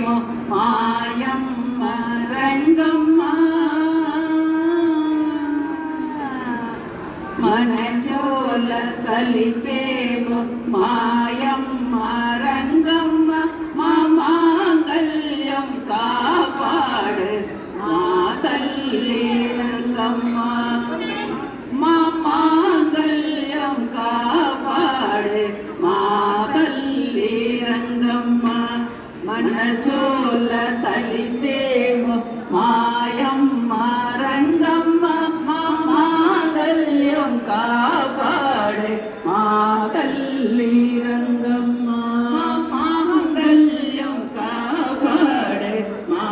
కలిసేము మాయమ్మ రంగమ్మ మన జోల కలిసేము మాయమ్మ రంగమ్మ మా మాంగళ్యం కాపాడు మా తల్లి రంగమ్మ మా మాంగళ్యం కాపాడు మా తల్లి రంగమ్మ మన జోల కలిసేము మాయమ్మ రంగమ్మ మా మాంగళ్యం కాపాడు మా తల్లి రంగమ్మ మా మాంగళ్యం కాపాడు మా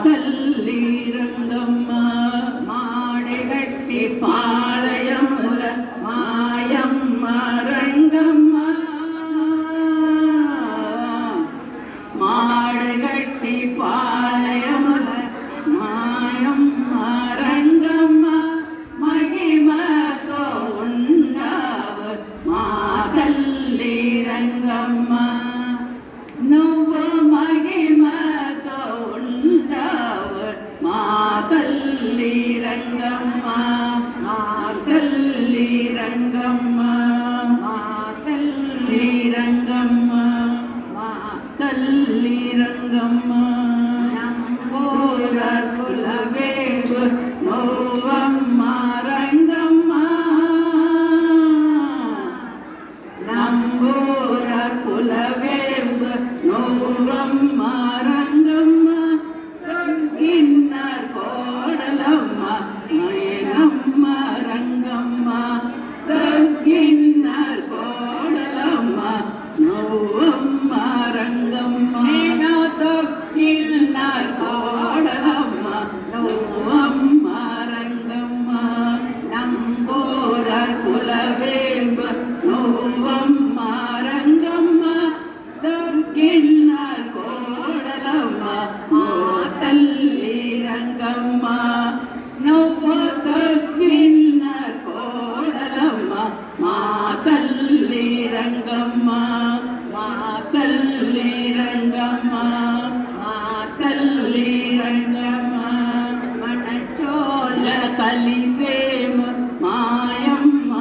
తల్లి రంగమ్మ మాడగట్టి పాలయముల మాయమ్మ రంగమ్మ మాడగట్టి పాలయముల మాయమ్మ రంగమ్మ మహిమతో ఉండవు మా తల్లి రంగమ్మ నువ్వు మహిమతో ఉండవు మా తల్లి రంగమ్మ మా తల్లి రంగమ్మ మా తల్లి రంగమ్మ మా తల్లి రంగమ్మ నంబూర కులవేగు నోవమ్మ రంగమ్మ నంబూర కులవేగు నోవమ్మ రంగమ్మ గిన్నర్ కోడలమ్మ నయనమ్మ రంగమ్మ గిన్నర్ కోడలమ్మ నోవమ్మ రంగమ్మ నేనతో గిన్నర్ కోడలమ్మ నోవమ్మ రంగమ్మ నంబూర కులవేంబ నోవమ్మ రంగమ్మ గిన్నర్ కోడలమ్మ మా తల్లి రంగమ్మ నువ్వు గిన్నర్ కోడలమ్మ మా తల్లి రంగమ్మ మా తల్లి రంగమ్మ మా తల్లి రంగమ్మ మన చోల కలిసేము మాయమ్మ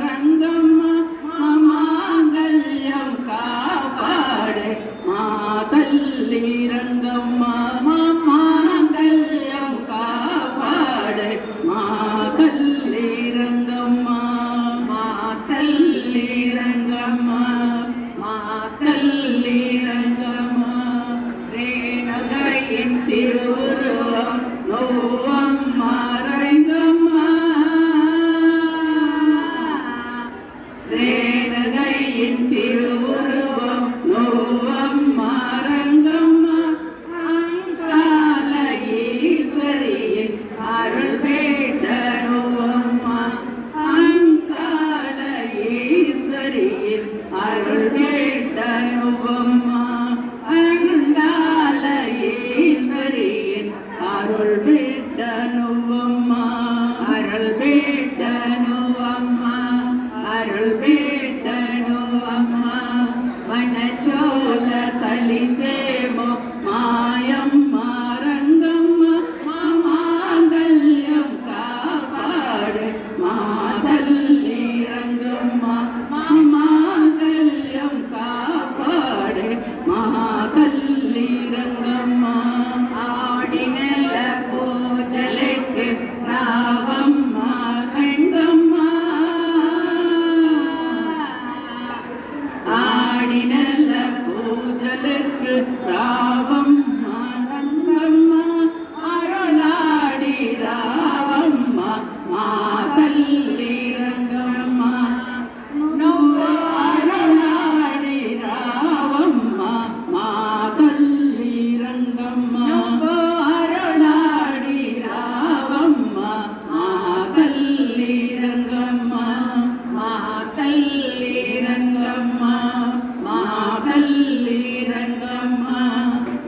రంగమ్మ మా మాంగళ్యం కాపాడే మా తల్లి రంగమ్మ మా మాంగళ్యం కాపాడే మా తల్లి రంగమ్మ మా తల్లి రంగమ్మ మా తల్లి రంగమ్మ రేణుగైన్ తిరువురువం నోవమ్మ రంగమ్మ రేణుగైన్ తిరువురువం నోవమ్మ రంగమ్మ అంకాల ఈశ్వరిயின் அருள் வேண்ட நோவம்మ அங்கால ஈஸ்வரியின் அருள் வேண்ட நோவம்మ அங்கால ஈஸ்வரியின் அருள் வேண்ட நோவம்మ அருள் வேண்ட நோவம்మ அருள் வேண்ட நோவమ్మ మన చోల కలిసేము మాయమ్మ రంగమ్మ మా మాంగళ్యం కాపాడు మా తల్లి రంగమ్మ మా మాంగళ్యం కాపాడు మా తల్లి రంగమ్మ ఆడినెల పూజలకి రావమ్మ రంగమ్మ ఆడినెల పూజలకి రావమ్మ రంగమ్మ అరుణాడి రావమ్మ మా తల్లి రంగమ్మ నువ్వు అరుణాడి రావమ్మ మా తల్లి రంగమ్మ నువ్వు అరుణాడి రావమ్మ మా తల్లి రంగమ్మ మా తల్లి రంగమ్మ మా తల్లి రంగమ్మ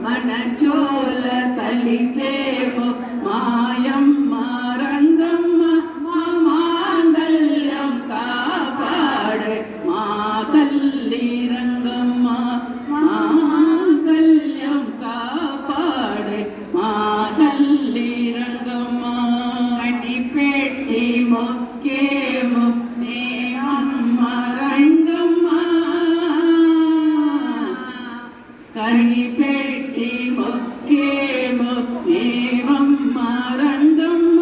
మన చోల కలిసేము మాయమ్మ రంగమ్మ మా మాంగళ్యం కాపాడే మా తల్లి రంగమ్మ మాంగళ్యం కాపాడే పెట్టి మొక్కేము నీవమ్మ రంగమ్మ